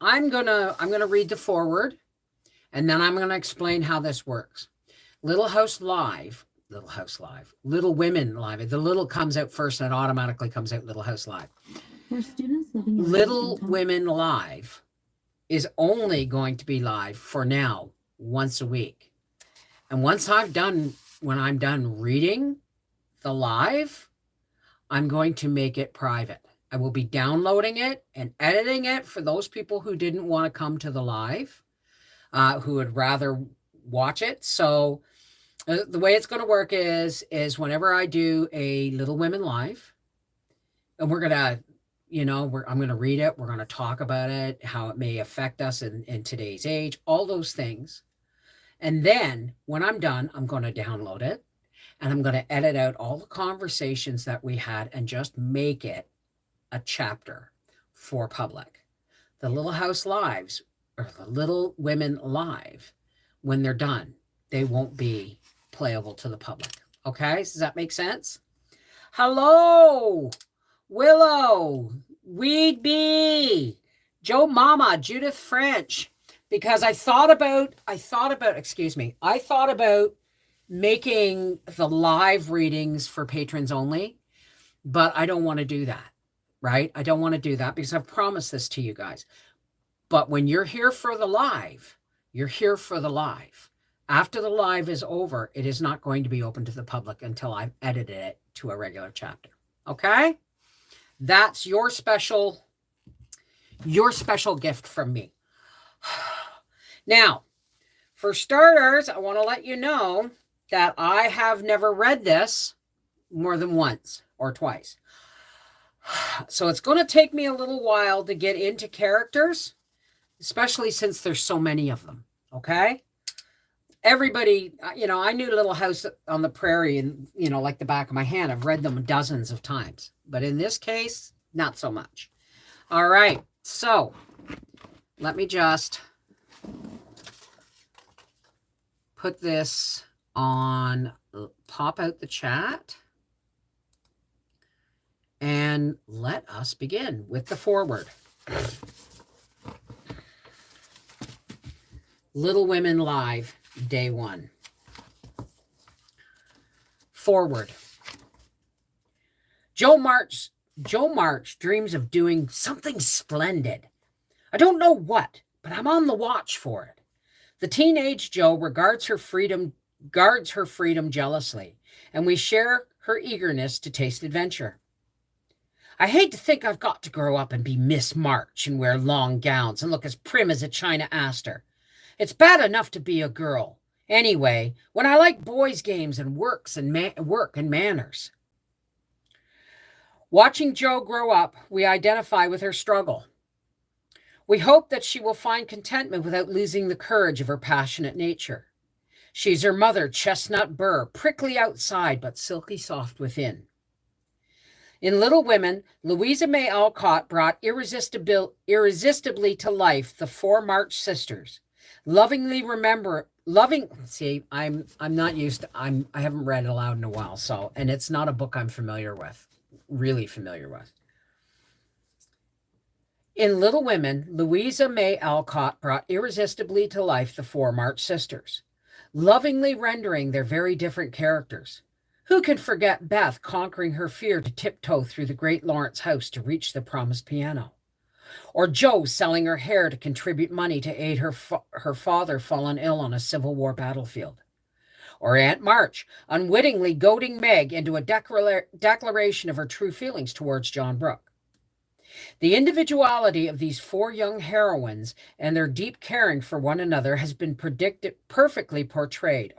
I'm gonna read the foreword, and then I'm gonna explain how this works. Little House Live, Little House Live, Little Women Live. The little comes out first, and it automatically comes out Little House Live. For students living in Little Women Live is only going to be live for now, once a week. And when I'm done reading the live, I'm going to make it private. I will be downloading it and editing it for those people who didn't want to come to the live, who would rather watch it. So the way it's going to work is whenever I do a Little Women Live, and we're going to, I'm going to read it. We're going to talk about it, how it may affect us in today's age, all those things. And then when I'm done, I'm going to download it, and I'm going to edit out all the conversations that we had and just make it a chapter for public. The Little House Lives, or the Little Women Live, when they're done, they won't be playable to the public. Okay, does that make sense? Hello, Willow, Weed Bee, Joe Mama, Judith French, because I thought about making the live readings for patrons only, but I don't want to do that, right? I don't want to do that because I've promised this to you guys. But when you're here for the live, you're here for the live. After the live is over, it is not going to be open to the public until I've edited it to a regular chapter. Okay? That's your special gift from me. Now, for starters, I want to let you know that I have never read this more than once or twice. So it's going to take me a little while to get into characters, especially since there's so many of them. Okay? Everybody, I knew Little House on the Prairie and, like the back of my hand. I've read them dozens of times. But in this case, not so much. All right. So let me just put this on, pop out the chat, and let us begin with the foreword. Little Women Live, Day 1. Forward. Joe March dreams of doing something splendid. I don't know what, but I'm on the watch for it. The teenage Joe guards her freedom jealously, and we share her eagerness to taste adventure. I hate to think I've got to grow up and be Miss March and wear long gowns and look as prim as a China Aster. It's bad enough to be a girl. Anyway, when I like boys' games and work and manners. Watching Jo grow up, we identify with her struggle. We hope that she will find contentment without losing the courage of her passionate nature. She's her mother, chestnut burr, prickly outside but silky soft within. In Little Women, Louisa May Alcott brought irresistibly to life the four March sisters. I haven't read it aloud in a while, and it's not a book I'm really familiar with. In Little Women, Louisa May Alcott brought irresistibly to life the four March sisters, lovingly rendering their very different characters. Who can forget Beth conquering her fear to tiptoe through the great Lawrence house to reach the promised piano? Or Jo selling her hair to contribute money to aid her father fallen ill on a Civil War battlefield? Or Aunt March unwittingly goading Meg into a declaration of her true feelings towards John Brooke? The individuality of these four young heroines and their deep caring for one another has been perfectly portrayed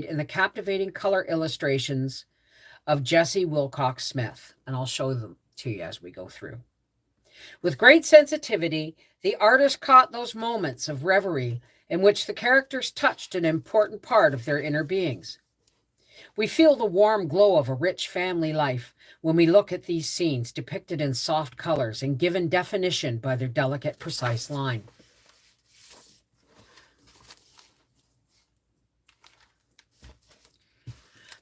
in the captivating color illustrations of Jessie Wilcox Smith, and I'll show them to you as we go through. With great sensitivity, the artist caught those moments of reverie in which the characters touched an important part of their inner beings. We feel the warm glow of a rich family life when we look at these scenes depicted in soft colors and given definition by their delicate, precise line.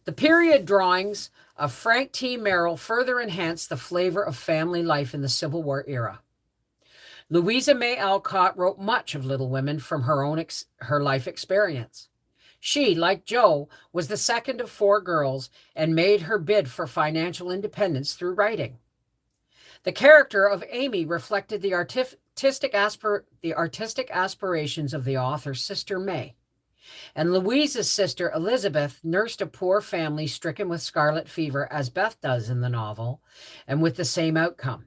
The period drawings of Frank T. Merrill further enhanced the flavor of family life in the Civil War era. Louisa May Alcott wrote much of Little Women from her life experience. She, like Jo, was the second of 4 girls and made her bid for financial independence through writing. The character of Amy reflected the artistic aspirations of the author's sister May. And Louisa's sister Elizabeth nursed a poor family stricken with scarlet fever, as Beth does in the novel, and with the same outcome.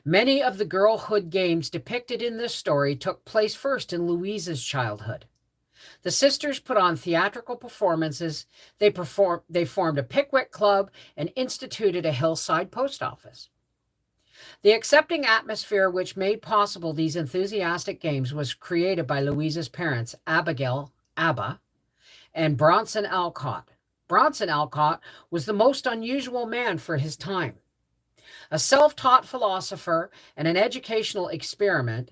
Many of the girlhood games depicted in this story took place first in Louisa's childhood. The sisters put on theatrical performances, they formed a Pickwick Club, and instituted a hillside post office. The accepting atmosphere which made possible these enthusiastic games was created by Louisa's parents, Abigail, Abba, and Bronson Alcott. Bronson Alcott was the most unusual man for his time. A self-taught philosopher and an educational experimenter,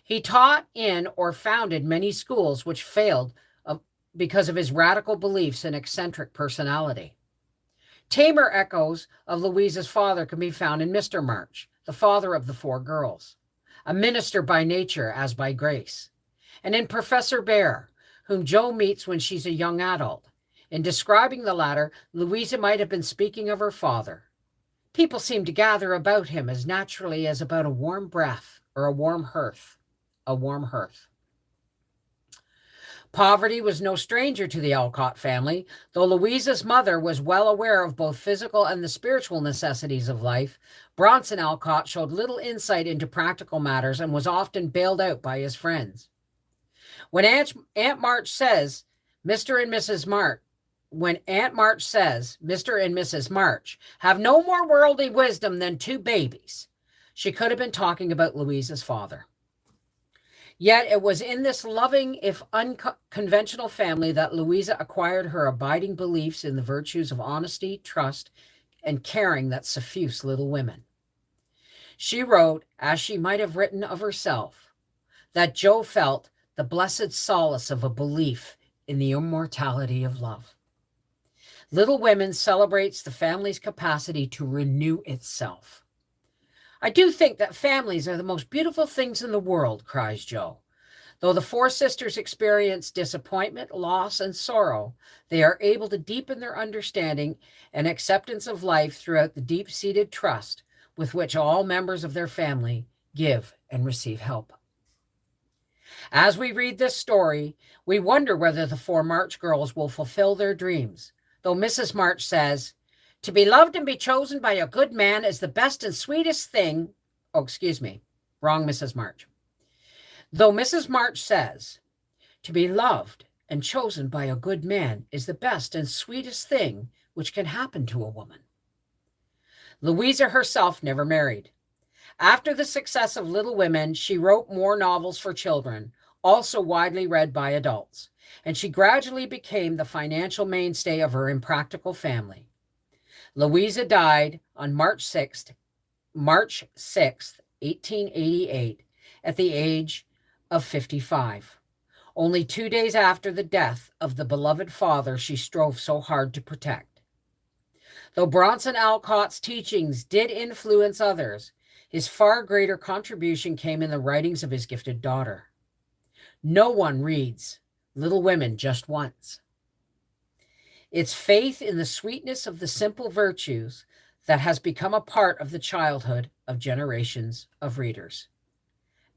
he taught in or founded many schools which failed because of his radical beliefs and eccentric personality. Tamer echoes of Louisa's father can be found in Mr. March, the father of the 4 girls, a minister by nature as by grace, and in Professor Bear, whom Jo meets when she's a young adult. In describing the latter, Louisa might have been speaking of her father. People seem to gather about him as naturally as about a warm breath or a warm hearth. Poverty was no stranger to the Alcott family. Though Louisa's mother was well aware of both physical and the spiritual necessities of life, Bronson Alcott showed little insight into practical matters and was often bailed out by his friends. When Aunt March says, Mr. and Mrs. March have no more worldly wisdom than 2 babies, she could have been talking about Louisa's father. Yet it was in this loving, if unconventional family that Louisa acquired her abiding beliefs in the virtues of honesty, trust, and caring that suffuse Little Women. She wrote, as she might have written of herself, that Jo felt the blessed solace of a belief in the immortality of love. Little Women celebrates the family's capacity to renew itself. I do think that families are the most beautiful things in the world, cries Jo. Though the 4 sisters experience disappointment, loss, and sorrow, they are able to deepen their understanding and acceptance of life throughout the deep-seated trust with which all members of their family give and receive help. As we read this story, we wonder whether the 4 March girls will fulfill their dreams, though Mrs. March says, to be loved and be chosen by a good man is the best and sweetest thing. Oh, excuse me. Wrong Mrs. March. Though Mrs. March says, to be loved and chosen by a good man is the best and sweetest thing which can happen to a woman. Louisa herself never married. After the success of Little Women, she wrote more novels for children, also widely read by adults, and she gradually became the financial mainstay of her impractical family. Louisa died on March 6th, 1888, at the age of 55, only 2 days after the death of the beloved father she strove so hard to protect. Though Bronson Alcott's teachings did influence others, his far greater contribution came in the writings of his gifted daughter. No one reads Little Women just once. It's faith in the sweetness of the simple virtues that has become a part of the childhood of generations of readers.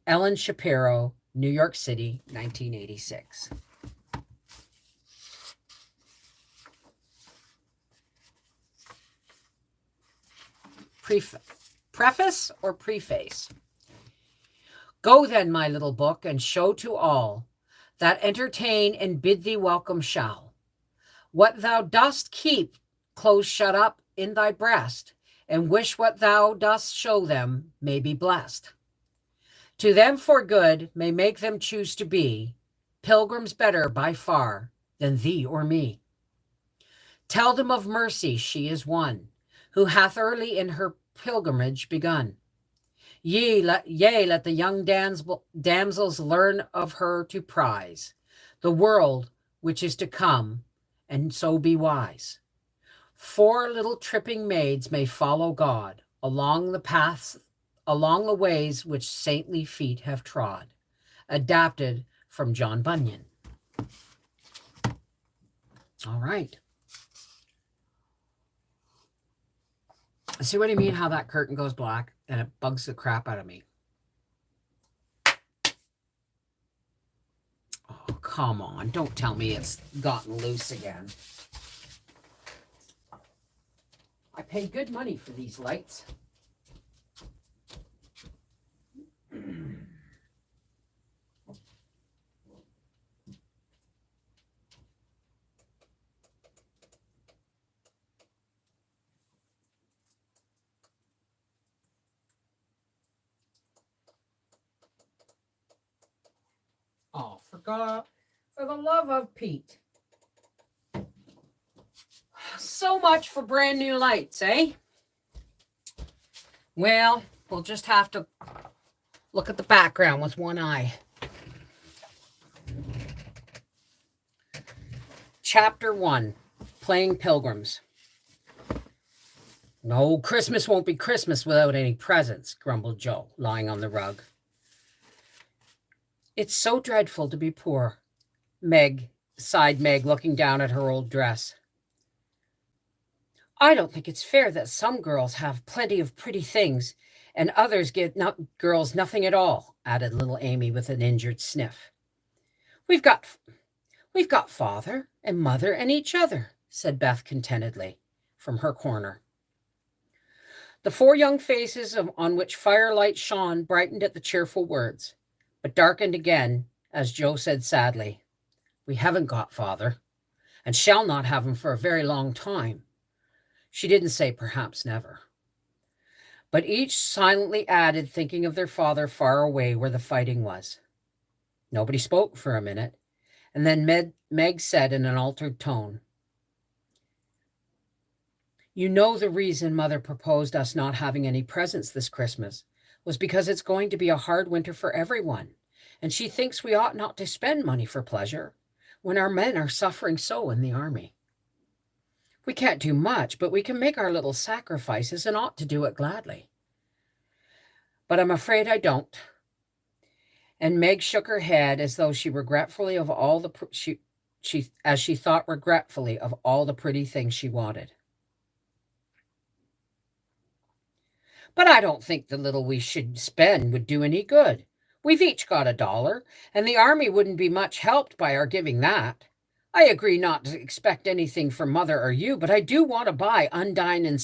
Ellen Shapiro, New York City, 1986. Preface or preface? Go then, my little book, and show to all that entertain and bid thee welcome shall. What thou dost keep close shut up in thy breast, and wish what thou dost show them may be blessed. To them for good may make them choose to be pilgrims better by far than thee or me. Tell them of mercy she is one, who hath early in her pilgrimage begun. Yea, let the young damsels learn of her to prize the world which is to come, and so be wise. 4 little tripping maids may follow God along the paths along the ways which saintly feet have trod, adapted from John Bunyan. All right. See what I mean? How that curtain goes black and it bugs the crap out of me. Oh, come on. Don't tell me it's gotten loose again. I paid good money for these lights. Oh, for the love of Pete. So much for brand new lights, eh? Well, we'll just have to look at the background with one eye. Chapter 1, Playing Pilgrims. No, Christmas won't be Christmas without any presents, grumbled Joe, lying on the rug. It's so dreadful to be poor, sighed Meg, looking down at her old dress. I don't think it's fair that some girls have plenty of pretty things and others get girls nothing at all, added little Amy with an injured sniff. We've got father and mother and each other, said Beth contentedly from her corner. The 4 young faces on which firelight shone brightened at the cheerful words, but darkened again as Joe said sadly, We haven't got father, and shall not have him for a very long time. She didn't say perhaps never. But each silently added, thinking of their father far away where the fighting was. Nobody spoke for a minute, and then Meg said in an altered tone, You know the reason Mother proposed us not having any presents this Christmas was because it's going to be a hard winter for everyone, and she thinks we ought not to spend money for pleasure when our men are suffering so in the army. We can't do much, but we can make our little sacrifices and ought to do it gladly. But I'm afraid I don't. And Meg shook her head as though she regretfully of all the she thought regretfully of all the pretty things she wanted. But I don't think the little we should spend would do any good. We've each got $1, and the army wouldn't be much helped by our giving that. I agree not to expect anything from Mother or you, but I do want to buy Undine and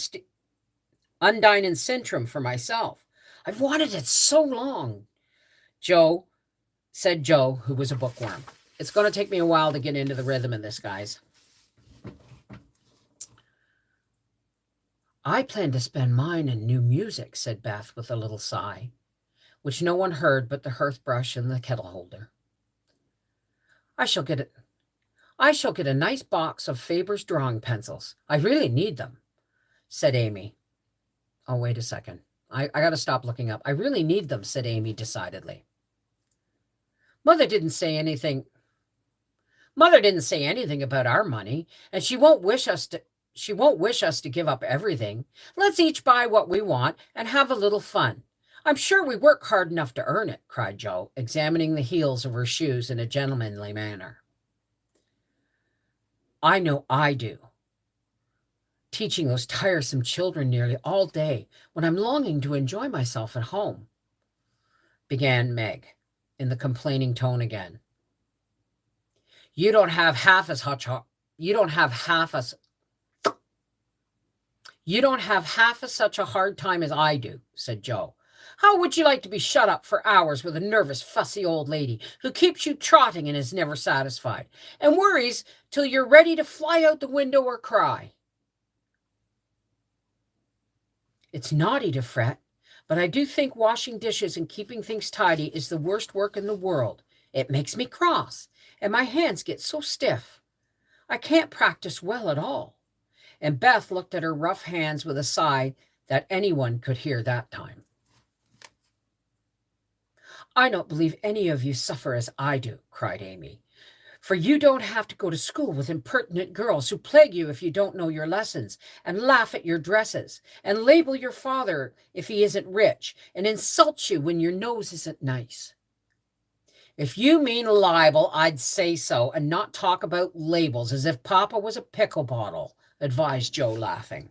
Sintram for myself. I've wanted it so long. Said Joe, who was a bookworm. It's going to take me a while to get into the rhythm of this, guys. I plan to spend mine in new music, said Beth with a little sigh, which no one heard but the hearth brush and the kettle holder. I shall get a nice box of Faber's drawing pencils. I really need them, said Amy. Oh, wait a second. I got to stop looking up. I really need them, said Amy decidedly. Mother didn't say anything about our money, and she won't wish us to give up everything. Let's each buy what we want and have a little fun. I'm sure we work hard enough to earn it, cried Joe, examining the heels of her shoes in a gentlemanly manner. I know I do. Teaching those tiresome children nearly all day when I'm longing to enjoy myself at home, began Meg in the complaining tone again. You don't have half such a hard time as I do, said Joe. How would you like to be shut up for hours with a nervous, fussy old lady who keeps you trotting and is never satisfied, and worries till you're ready to fly out the window or cry? It's naughty to fret, but I do think washing dishes and keeping things tidy is the worst work in the world. It makes me cross, and my hands get so stiff. I can't practice well at all. And Beth looked at her rough hands with a sigh that anyone could hear that time. I don't believe any of you suffer as I do, cried Amy. For you don't have to go to school with impertinent girls who plague you if you don't know your lessons, and laugh at your dresses, and label your father if he isn't rich, and insult you when your nose isn't nice. If you mean libel, I'd say so, and not talk about labels as if Papa was a pickle bottle, advised Joe, laughing.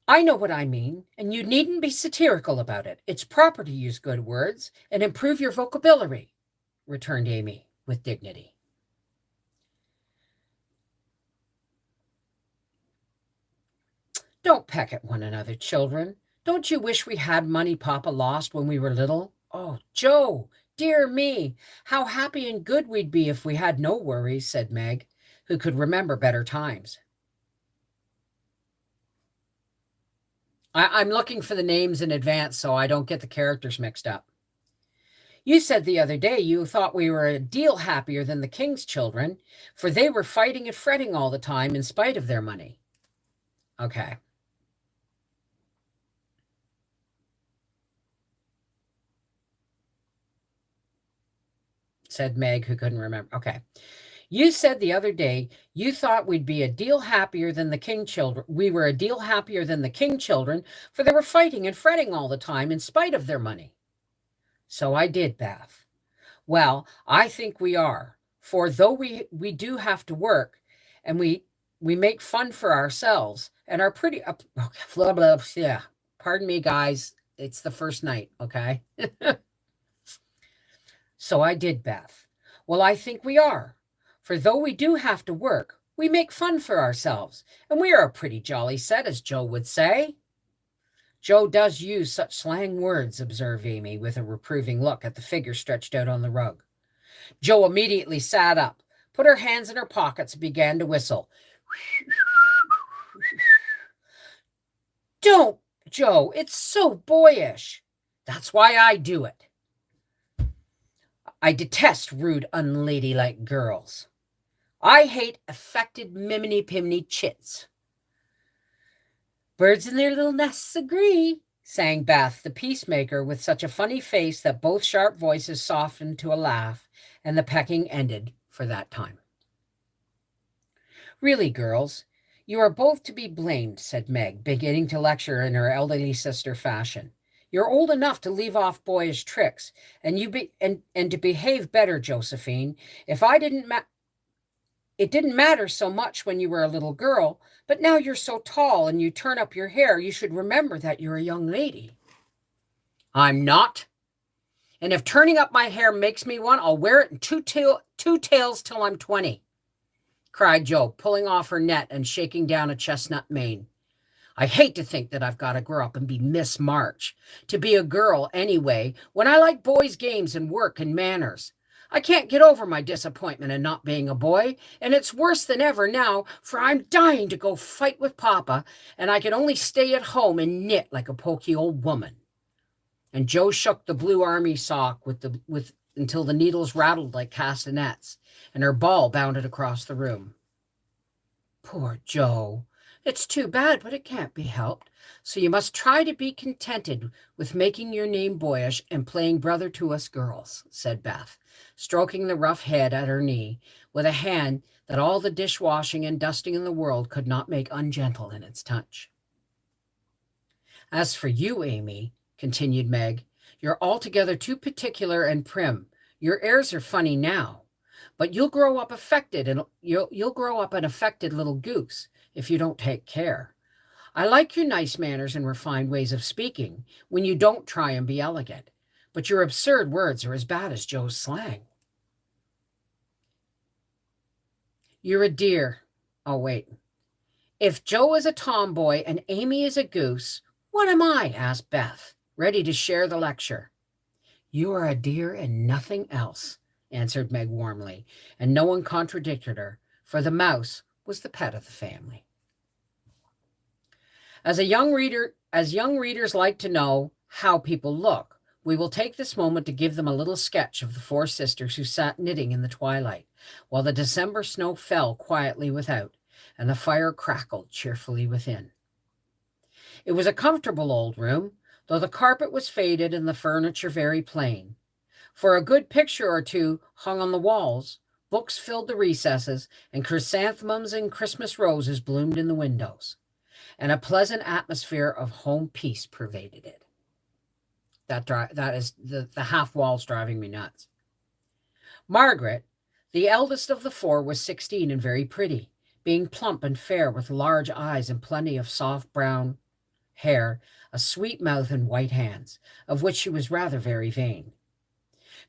I know what I mean, and you needn't be satirical about it. It's proper to use good words and improve your vocabulary, returned Amy with dignity. Don't peck at one another, children. Don't you wish we had money Papa lost when we were little? Oh, Joe, dear me, how happy and good we'd be if we had no worries, said Meg, who could remember better times. I'm looking for the names in advance so I don't get the characters mixed up. You said the other day you thought we were a deal happier than the king's children, for they were fighting and fretting all the time in spite of their money. Okay. Said Meg, who couldn't remember. Okay. You said the other day you thought we'd be a deal happier than the king children. We were a deal happier than the king children, for they were fighting and fretting all the time in spite of their money. So I did, Beth. Well, I think we are, for though we do have to work, and we make fun for ourselves and are pretty blah, blah, yeah. Pardon me, guys. It's the first night, okay? So I did, Beth. Well, I think we are. For though we do have to work, we make fun for ourselves, and we are a pretty jolly set, as Joe would say. Joe does use such slang words, observed Amy, with a reproving look at the figure stretched out on the rug. Joe immediately sat up, put her hands in her pockets, and began to whistle. Don't, Joe, it's so boyish. That's why I do it. I detest rude, unladylike girls. I hate affected, miminy-piminy chits. Birds in their little nests agree, sang Beth, the peacemaker, with such a funny face that both sharp voices softened to a laugh, and the pecking ended for that time. Really, girls, you are both to be blamed, said Meg, beginning to lecture in her elderly sister fashion. You're old enough to leave off boyish tricks, and to behave better, Josephine. If I didn't it didn't matter so much when you were a little girl, but now you're so tall and you turn up your hair, you should remember that you're a young lady. I'm not. And if turning up my hair makes me one, I'll wear it in two tails till I'm 20, cried Joe, pulling off her net and shaking down a chestnut mane. I hate to think that I've got to grow up and be Miss March, to be a girl anyway, when I like boys' games and work and manners. I can't get over my disappointment in not being a boy, and it's worse than ever now, for I'm dying to go fight with Papa, and I can only stay at home and knit like a poky old woman. And Joe shook the blue army sock until the needles rattled like castanets, and her ball bounded across the room. Poor Joe. It's too bad, but it can't be helped. So you must try to be contented with making your name boyish and playing brother to us girls, said Beth, stroking the rough head at her knee with a hand that all the dishwashing and dusting in the world could not make ungentle in its touch. As for you, Amy, continued Meg, you're altogether too particular and prim. Your airs are funny now, but you'll grow up affected, and you'll grow up an affected little goose if you don't take care. I like your nice manners and refined ways of speaking when you don't try and be elegant, but your absurd words are as bad as Joe's slang. You're a dear. Oh, wait. If Joe is a tomboy and Amy is a goose, what am I? Asked Beth, ready to share the lecture. You are a dear and nothing else, answered Meg warmly, and no one contradicted her, for the mouse was the pet of the family. As young readers like to know how people look, we will take this moment to give them a little sketch of the four sisters who sat knitting in the twilight, while the December snow fell quietly without, and the fire crackled cheerfully within. It was a comfortable old room, though the carpet was faded and the furniture very plain. For a good picture or two hung on the walls, books filled the recesses, and chrysanthemums and Christmas roses bloomed in the windows, and a pleasant atmosphere of home peace pervaded it. That is the half walls driving me nuts. Margaret, the eldest of the four, was 16 and very pretty, being plump and fair with large eyes and plenty of soft brown hair, a sweet mouth and white hands, of which she was rather very vain.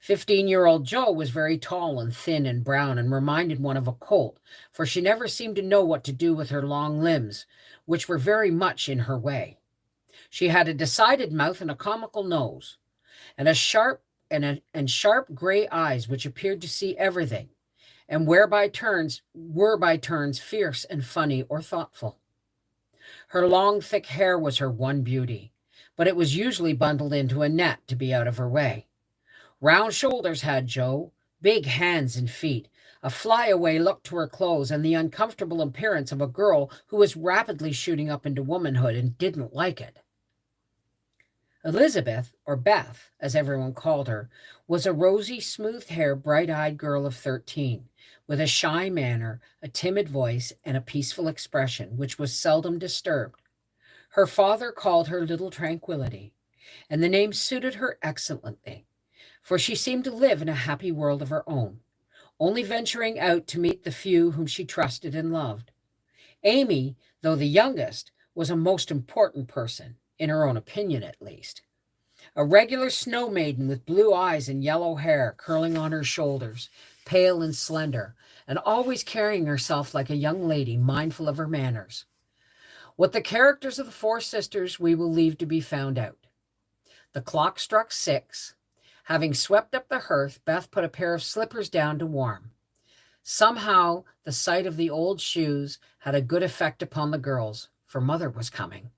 15-year-old Jo was very tall and thin and brown and reminded one of a colt, for she never seemed to know what to do with her long limbs, which were very much in her way. She had a decided mouth and a comical nose, and sharp gray eyes which appeared to see everything, and were by turns fierce and funny or thoughtful. Her long, thick hair was her one beauty, but it was usually bundled into a net to be out of her way. Round shoulders had Jo, big hands and feet, a flyaway look to her clothes, and the uncomfortable appearance of a girl who was rapidly shooting up into womanhood and didn't like it. Elizabeth, or Beth, as everyone called her, was a rosy, smooth-haired, bright-eyed girl of 13, with a shy manner, a timid voice, and a peaceful expression, which was seldom disturbed. Her father called her Little Tranquillity, and the name suited her excellently, for she seemed to live in a happy world of her own, only venturing out to meet the few whom she trusted and loved. Amy, though the youngest, was a most important person, in her own opinion at least. A regular snow maiden with blue eyes and yellow hair curling on her shoulders, pale and slender, and always carrying herself like a young lady, mindful of her manners. What the characters of the four sisters we will leave to be found out. The clock struck 6. Having swept up the hearth, Beth put a pair of slippers down to warm. Somehow, the sight of the old shoes had a good effect upon the girls, for Mother was coming,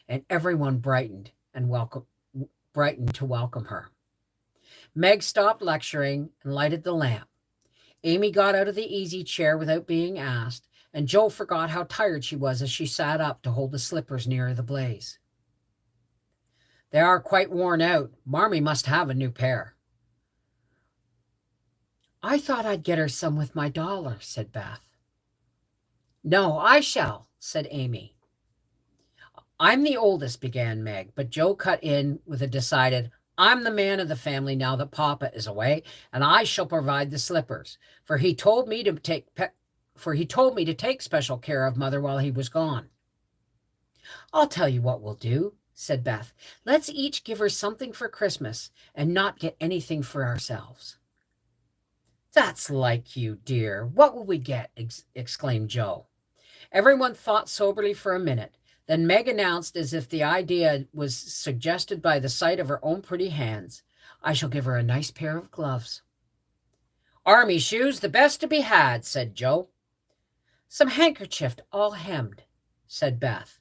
and everyone brightened to welcome her. Meg stopped lecturing and lighted the lamp. Amy got out of the easy chair without being asked, and Jo forgot how tired she was as she sat up to hold the slippers nearer the blaze. They are quite worn out. Marmee must have a new pair. I thought I'd get her some with my dollar, said Beth. No, I shall, said Amy. I'm the oldest, began Meg, but Jo cut in with a decided, I'm the man of the family now that Papa is away, and I shall provide the slippers, for he told me to take special care of Mother while he was gone. I'll tell you what we'll do, said Beth. Let's each give her something for Christmas and not get anything for ourselves. That's like you, dear. What will we get? Exclaimed Jo. Everyone thought soberly for a minute. Then Meg announced, as if the idea was suggested by the sight of her own pretty hands, I shall give her a nice pair of gloves. Army shoes, the best to be had, said Jo. Some handkerchief all hemmed, said Beth.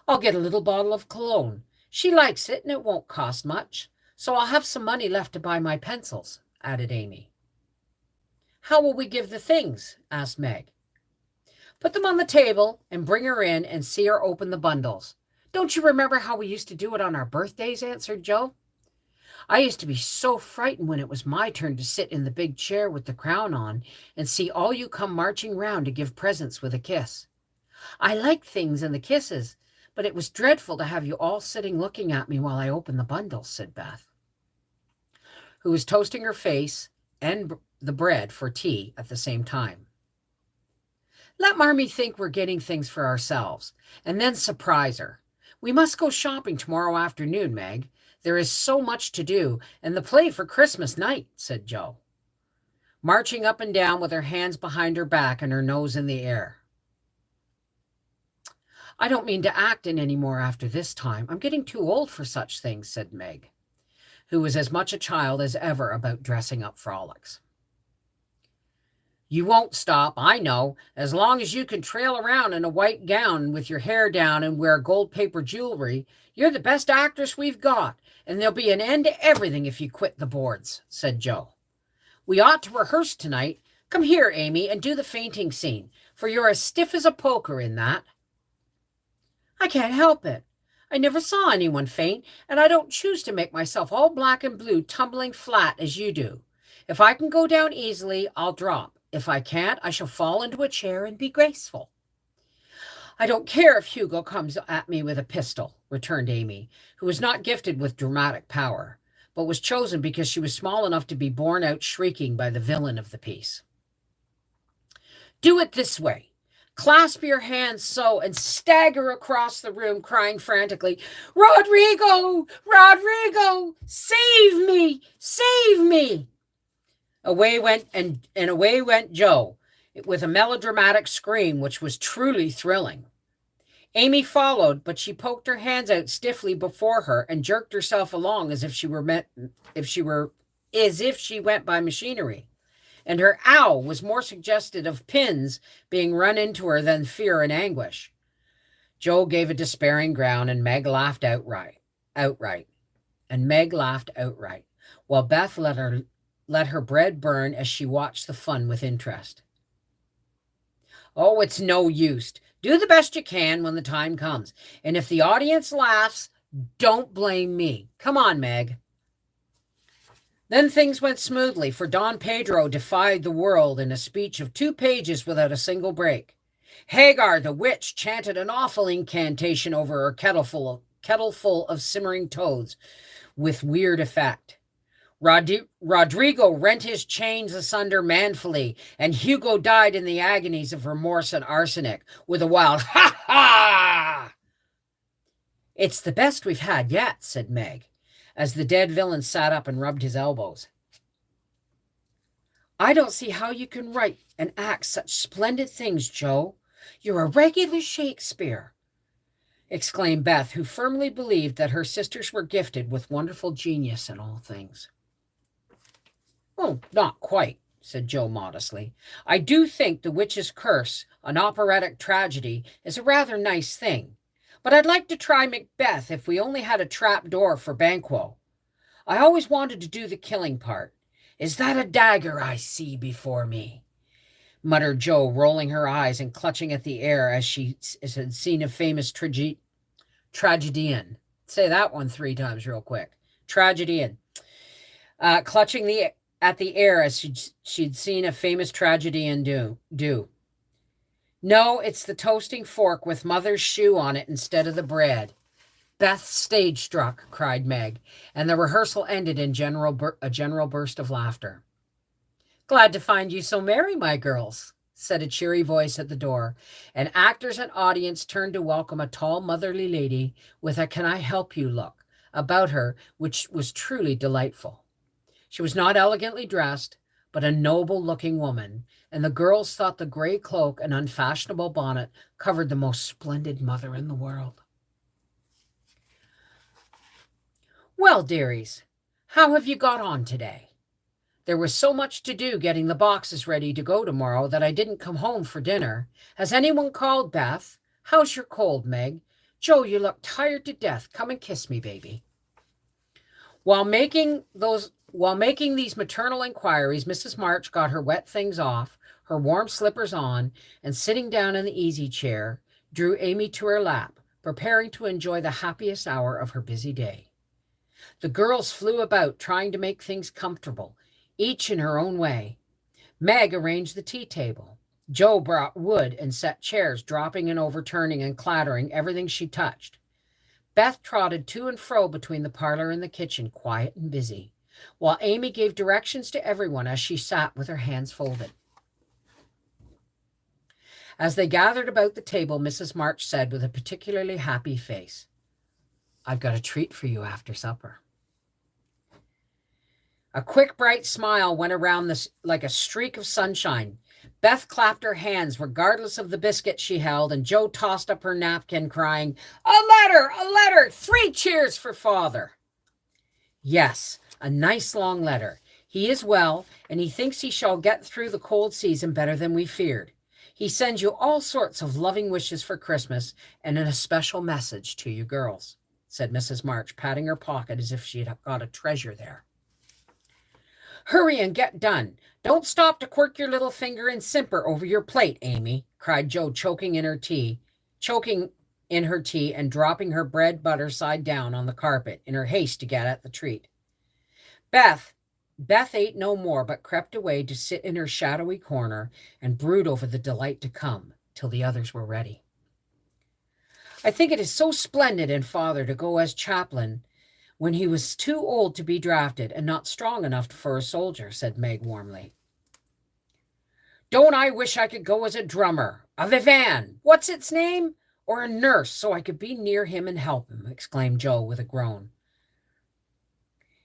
I'll get a little bottle of cologne. She likes it and it won't cost much, so I'll have some money left to buy my pencils, added Amy. How will we give the things? Asked Meg. Put them on the table and bring her in and see her open the bundles. Don't you remember how we used to do it on our birthdays? Answered Jo. I used to be so frightened when it was my turn to sit in the big chair with the crown on and see all you come marching round to give presents with a kiss. I liked things and the kisses, but it was dreadful to have you all sitting looking at me while I opened the bundles, said Beth, who was toasting her face and the bread for tea at the same time. Let Marmee think we're getting things for ourselves, and then surprise her. We must go shopping tomorrow afternoon, Meg. There is so much to do, and the play for Christmas night, said Jo, marching up and down with her hands behind her back and her nose in the air. I don't mean to act in any more after this time. I'm getting too old for such things, said Meg, who was as much a child as ever about dressing up frolics. You won't stop, I know, as long as you can trail around in a white gown with your hair down and wear gold paper jewelry. You're the best actress we've got, and there'll be an end to everything if you quit the boards, said Jo. We ought to rehearse tonight. Come here, Amy, and do the fainting scene, for you're as stiff as a poker in that. I can't help it. I never saw anyone faint, and I don't choose to make myself all black and blue tumbling flat as you do. If I can go down easily, I'll drop. If I can't, I shall fall into a chair and be graceful. I don't care if Hugo comes at me with a pistol, returned Amy, who was not gifted with dramatic power, but was chosen because she was small enough to be borne out shrieking by the villain of the piece. Do it this way. Clasp your hands so and stagger across the room, crying frantically, Rodrigo! Rodrigo! Save me! Save me! Away went Joe, with a melodramatic scream which was truly thrilling. Amy followed, but she poked her hands out stiffly before her and jerked herself along as if she went by machinery. And her ow was more suggestive of pins being run into her than fear and anguish. Joe gave a despairing groan, and Meg laughed outright. While Beth let her bread burn as she watched the fun with interest. Oh, it's no use. Do the best you can when the time comes. And if the audience laughs, don't blame me. Come on, Meg. Then things went smoothly, for Don Pedro defied the world in a speech of 2 pages without a single break. Hagar, the witch, chanted an awful incantation over her kettleful of simmering toads with weird effect. Rodrigo rent his chains asunder manfully, and Hugo died in the agonies of remorse and arsenic with a wild ha ha. It's the best we've had yet, said Meg, as the dead villain sat up and rubbed his elbows. I don't see how you can write and act such splendid things, Joe. You're a regular Shakespeare, exclaimed Beth, who firmly believed that her sisters were gifted with wonderful genius in all things. Oh, not quite, said Joe modestly. I do think The Witch's Curse, an operatic tragedy, is a rather nice thing. But I'd like to try Macbeth if we only had a trap door for Banquo. I always wanted to do the killing part. Is that a dagger I see before me? Muttered Joe, rolling her eyes and clutching at the air as she had seen a famous tragedian. Say that one 3 times real quick. Tragedian. Clutching at the air as she'd seen a famous tragedian do. No, it's the toasting fork with Mother's shoe on it instead of the bread. Beth stage struck, cried Meg, and the rehearsal ended in a general burst of laughter. Glad to find you so merry, my girls, said a cheery voice at the door, and actors and audience turned to welcome a tall, motherly lady with a "Can I help you" look about her, which was truly delightful. She was not elegantly dressed, but a noble-looking woman, and the girls thought the gray cloak and unfashionable bonnet covered the most splendid mother in the world. Well, dearies, how have you got on today? There was so much to do getting the boxes ready to go tomorrow that I didn't come home for dinner. Has anyone called, Beth? How's your cold, Meg? Joe, you look tired to death. Come and kiss me, baby. While making these maternal inquiries, Mrs. March got her wet things off, her warm slippers on, and sitting down in the easy chair, drew Amy to her lap, preparing to enjoy the happiest hour of her busy day. The girls flew about, trying to make things comfortable, each in her own way. Meg arranged the tea table. Joe brought wood and set chairs, dropping and overturning and clattering everything she touched. Beth trotted to and fro between the parlor and the kitchen, quiet and busy, while Amy gave directions to everyone as she sat with her hands folded. As they gathered about the table, Mrs. March said with a particularly happy face, I've got a treat for you after supper. A quick, bright smile went around this like a streak of sunshine. Beth clapped her hands, regardless of the biscuit she held, and Joe tossed up her napkin, crying, A letter! 3 cheers for Father! Yes, a nice long letter. He is well, and he thinks he shall get through the cold season better than we feared. He sends you all sorts of loving wishes for Christmas and an especial message to you girls, said Mrs. March, patting her pocket as if she had got a treasure there. Hurry and get done. Don't stop to quirk your little finger and simper over your plate, Amy, cried Joe, choking in her tea and dropping her bread butter side down on the carpet in her haste to get at the treat. Beth Beth ate no more, but crept away to sit in her shadowy corner and brood over the delight to come till the others were ready. I think it is so splendid in father to go as chaplain when he was too old to be drafted and not strong enough for a soldier, said Meg warmly. Don't I wish I could go as a drummer, a vivan, what's its name, or a nurse so I could be near him and help him, exclaimed Joe with a groan.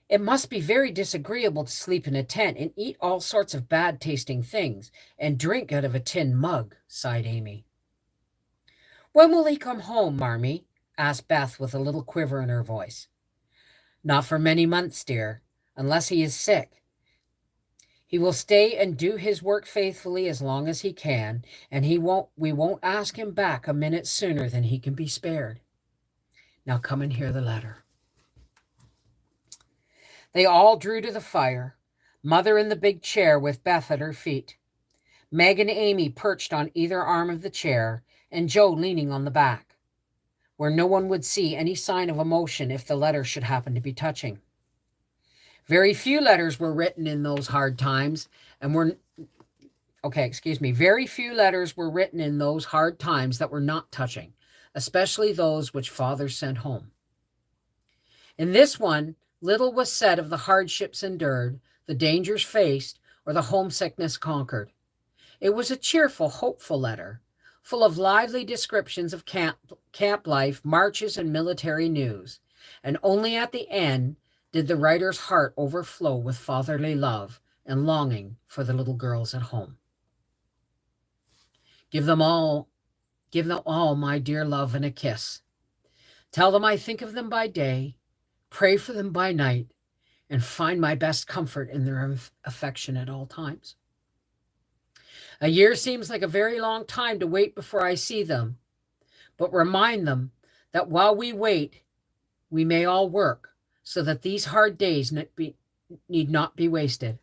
It must be very disagreeable to sleep in a tent and eat all sorts of bad-tasting things and drink out of a tin mug, sighed Amy. When will he come home, Marmee? Asked Beth with a little quiver in her voice. Not for many months, dear, unless he is sick. He will stay and do his work faithfully as long as he can, and we won't ask him back a minute sooner than he can be spared. Now come and hear the letter. They all drew to the fire, Mother in the big chair with Beth at her feet, Meg and Amy perched on either arm of the chair, and Joe leaning on the back, where no one would see any sign of emotion if the letter should happen to be touching. Very few letters were written in those hard times, very few letters were written in those hard times that were not touching, especially those which father sent home. In this one, little was said of the hardships endured, the dangers faced, or the homesickness conquered. It was a cheerful, hopeful letter, full of lively descriptions of camp life, marches, and military news, and only at the end did the writer's heart overflow with fatherly love and longing for the little girls at home. Give them all my dear love and a kiss. Tell them I think of them by day, pray for them by night, and find my best comfort in their affection at all times. A year seems like a very long time to wait before I see them, but remind them that while we wait, we may all work so that these hard days need not be wasted.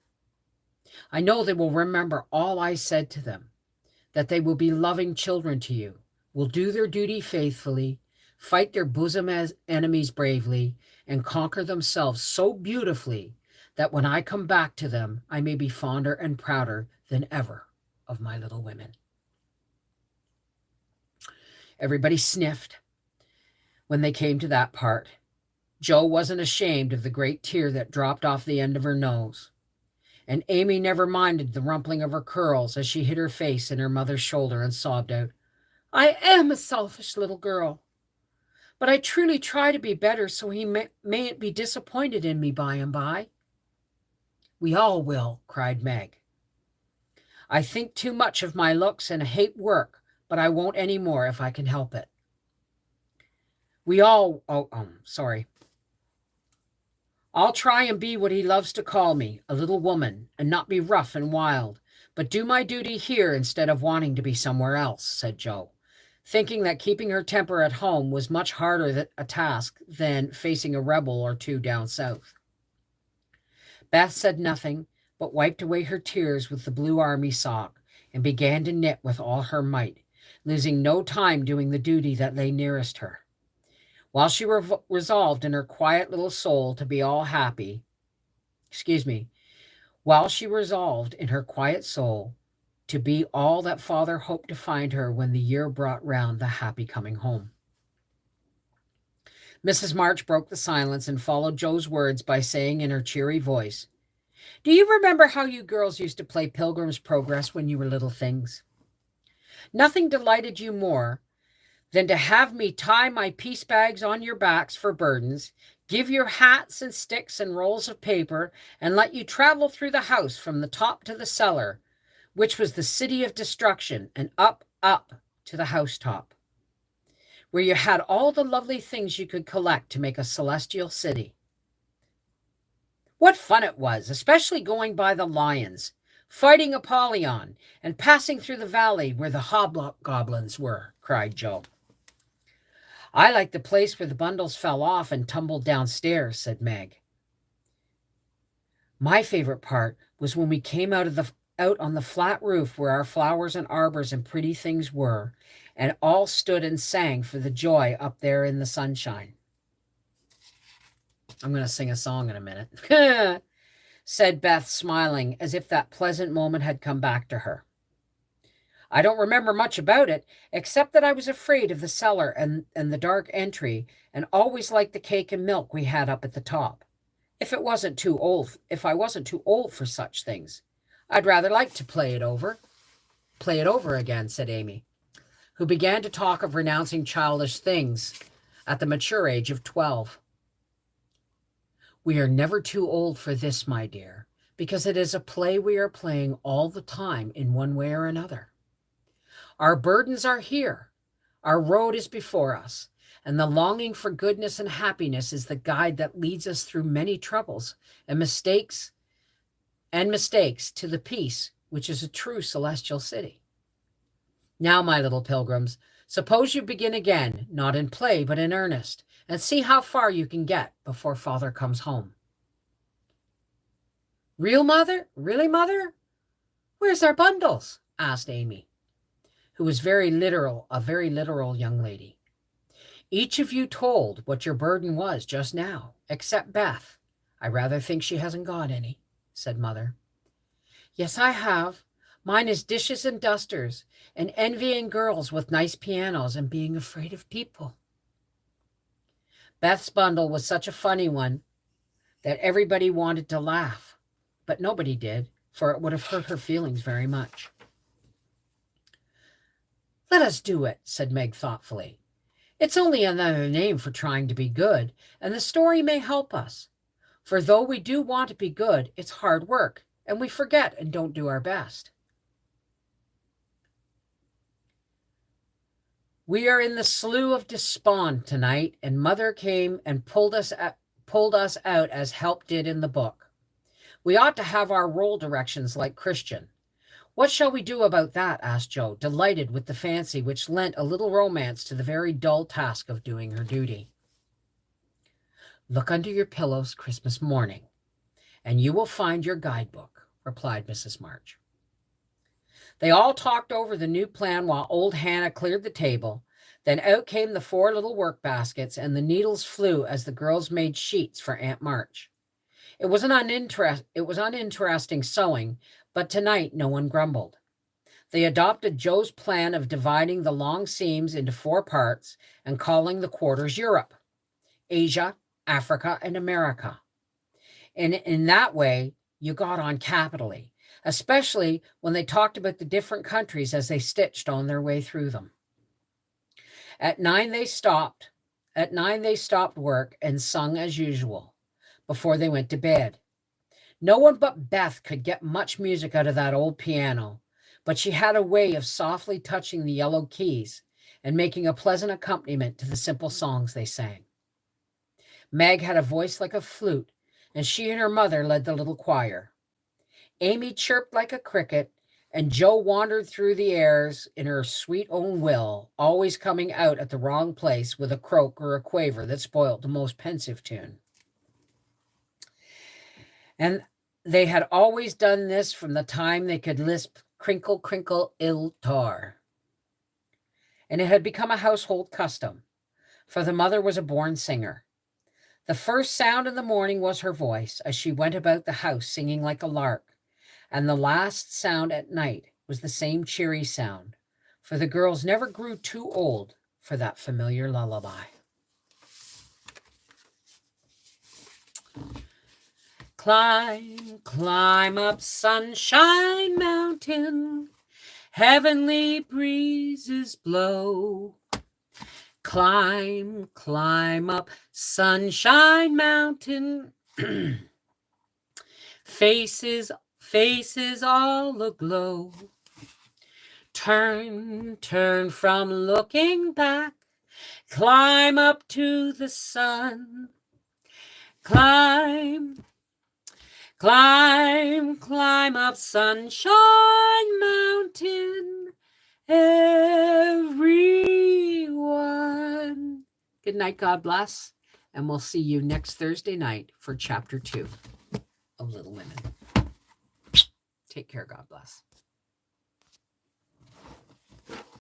I know they will remember all I said to them, that they will be loving children to you, will do their duty faithfully, fight their bosom as enemies bravely, and conquer themselves so beautifully that when I come back to them, I may be fonder and prouder than ever of my little women. Everybody sniffed when they came to that part. Joe wasn't ashamed of the great tear that dropped off the end of her nose, and Amy never minded the rumpling of her curls as she hid her face in her mother's shoulder and sobbed out, I am a selfish little girl, but I truly try to be better so he mayn't be disappointed in me by and by. We all will, cried Meg. I think too much of my looks and hate work, but I won't any more if I can help it. I'll try and be what he loves to call me, a little woman, and not be rough and wild, but do my duty here instead of wanting to be somewhere else, said Joe, thinking that keeping her temper at home was much harder a task than facing a rebel or two down south. Beth said nothing, but wiped away her tears with the blue army sock and began to knit with all her might, losing no time doing the duty that lay nearest her. While she resolved in her quiet little soul to be all happy, while she resolved in her quiet soul to be all that father hoped to find her when the year brought round the happy coming home. Mrs. March broke the silence and followed Joe's words by saying in her cheery voice, Do you remember how you girls used to play Pilgrim's Progress when you were little things? Nothing delighted you more than to have me tie my piece bags on your backs for burdens, give your hats and sticks and rolls of paper, and let you travel through the house from the top to the cellar, which was the city of destruction, and up to the housetop, where you had all the lovely things you could collect to make a celestial city. What fun it was, especially going by the lions, fighting Apollyon, and passing through the valley where the hobgoblins were, cried Joe. I like the place where the bundles fell off and tumbled downstairs, said Meg. My favorite part was when we came out on the flat roof where our flowers and arbors and pretty things were, and all stood and sang for the joy up there in the sunshine. I'm going to sing a song in a minute, said Beth, smiling as if that pleasant moment had come back to her. I don't remember much about it, except that I was afraid of the cellar and the dark entry, and always liked the cake and milk we had up at the top. If I wasn't too old for such things, I'd rather like to play it over again, said Amy, who began to talk of renouncing childish things at the mature age of 12. We are never too old for this, my dear, because it is a play we are playing all the time in one way or another. Our burdens are here. Our road is before us, and the longing for goodness and happiness is the guide that leads us through many troubles and mistakes to the peace which is a true celestial city. Now, my little pilgrims, suppose you begin again, not in play, but in earnest, and see how far you can get before Father comes home. Really, Mother? Where's our bundles? Asked Amy, who was a very literal young lady. Each of you told what your burden was just now, except Beth. I rather think she hasn't got any, said Mother. Yes, I have. Mine is dishes and dusters, and envying girls with nice pianos and being afraid of people. Beth's bundle was such a funny one that everybody wanted to laugh, but nobody did, for it would have hurt her feelings very much. Let us do it, said Meg thoughtfully. It's only another name for trying to be good, and the story may help us. For though we do want to be good, it's hard work, and we forget and don't do our best. We are in the Slough of Despond tonight, and Mother came and pulled us out as Help did in the book. We ought to have our roll directions like Christian. What shall we do about that? Asked Jo, delighted with the fancy which lent a little romance to the very dull task of doing her duty. Look under your pillows Christmas morning, and you will find your guidebook, replied Mrs. March. They all talked over the new plan while old Hannah cleared the table. Then out came the 4 little work baskets, and the needles flew as the girls made sheets for Aunt March. It was uninteresting sewing, but tonight no one grumbled. They adopted Joe's plan of dividing the long seams into 4 parts and calling the quarters Europe, Asia, Africa, and America. And in that way, you got on capitally, especially when they talked about the different countries as they stitched on their way through them. At 9 they stopped work and sung as usual before they went to bed. No one but Beth could get much music out of that old piano, but she had a way of softly touching the yellow keys and making a pleasant accompaniment to the simple songs they sang. Meg had a voice like a flute, and she and her mother led the little choir. Amy chirped like a cricket, and Jo wandered through the airs in her sweet own will, always coming out at the wrong place with a croak or a quaver that spoilt the most pensive tune. And they had always done this from the time they could lisp Crinkle, Crinkle, Il Tar. And it had become a household custom, for the mother was a born singer. The first sound in the morning was her voice as she went about the house singing like a lark, and the last sound at night was the same cheery sound, for the girls never grew too old for that familiar lullaby. Climb, climb up Sunshine Mountain, heavenly breezes blow. Climb, climb up Sunshine Mountain, faces all aglow. Turn from looking back, climb up to the sun. Climb up Sunshine Mountain, everyone. Good night, God bless, and we'll see you next Thursday night for Chapter 2 of Little Women. Take care, God bless.